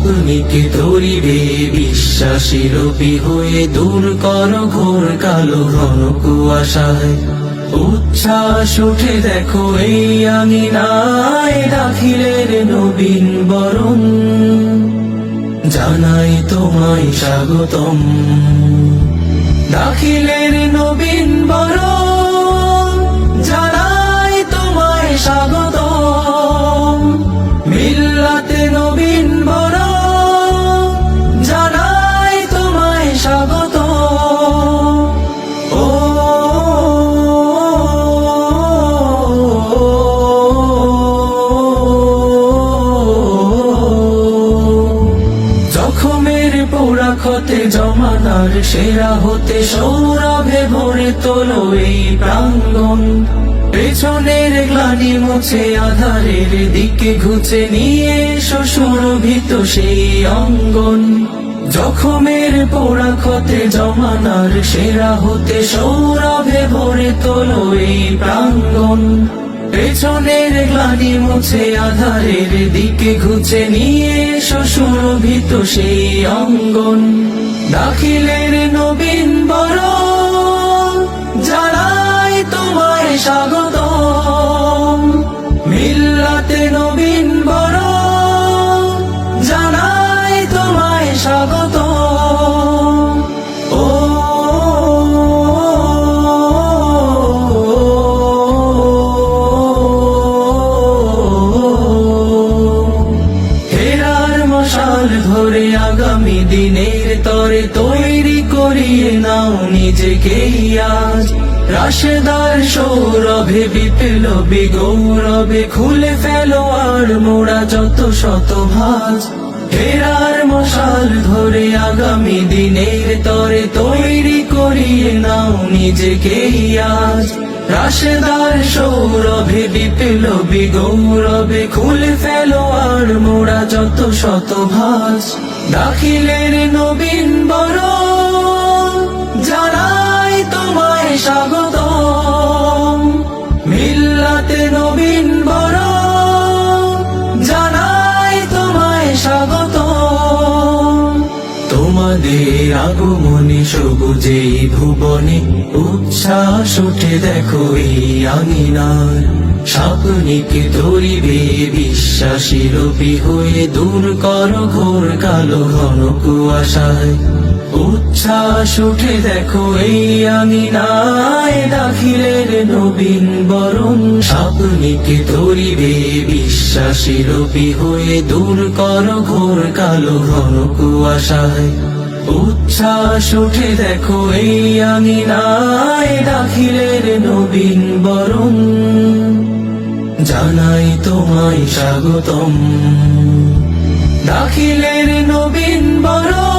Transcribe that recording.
স্বপ্নকে তরিবে বিশ্বাসী রূপী হয়ে দূর কর ঘোর কালো ঘন কুয়াশায়। উচ্ছ্বাস উঠে দেখো এই আঙিনায়, দাখিলের নবীন বরণ, জানাই তোমায় স্বাগতম। দাখিলের নবীন বরণ, জানাই তোমায় স্বাগতম। মিল্লাতে নবীন বরণ, জানাই তোমায় স্বাগতম। ও জখমের পোড়া ক্ষতে জমানার সেরা হতে সৌরভে ভরে তোলো এই প্রাঙ্গণ। পেছনের গ্লানি মুছে আধারের দিকে ঘুচে নিয়ে এসো সুরভিত সেই অঙ্গন। জখমের পোড়া ক্ষতে জমানার সেরা হতে সৌরভে ভরে তোলো এই প্রাঙ্গণ। পেছনের গ্লানি মুছে আধারের দিকে ঘুচে নিয়ে এসো সুরভিত সেই অঙ্গন। দাখিলের নবীন বরণ, জানাই তোমায় স্বাগতম। মিল্লাতে নবীন বরণ, জানাই তোমায় স্বাগতম। ও হেরার মশাল ধরে আগামী দিনের তরে তৈরি করিয়ে নাও নিজেকে আজ। রাশেদার সৌরভে বিপ্লবী গৌরবে খুলে ফেলো আর মোড়া যত শত ভাঁজ। হেরার মশাল ধরে আগামী দিনের তরে তৈরি করিয়ে নাও নিজেকে আজ। রাশেদার সৌরভে বিপ্লবী গৌরবে খুলে ফেলো আর মোড়া যত শত ভাঁজ। দাখিলের নবীন বরণ, জানাই তোমায় স্বাগতম। মিল্লাতে নবীন বরণ, জানাই তোমায় স্বাগতম। তোমাদের আগমনে সবুজেই ভুবনে উচ্ছ্বাস উঠে দেখো এই আঙিনার। স্বপ্নকে তরিবে বিশ্বাসী রূপী হয়ে দূর কর ঘোর কালো ঘন কুয়াশায়। উচ্ছ্বাস উঠে দেখো এই আঙিনায়, দাখিলের নবীন বরণ। স্বপ্নকে তরিবে বিশ্বাসী রূপী হয়ে দূর কর ঘোর কালো ঘন কুয়াশায়। উচ্ছ্বাস উঠে দেখো এই আঙিনায়, দাখিলের নবীন বরণ, জানাই তোমায় স্বাগতম। দাখিলের নবীন বরণ।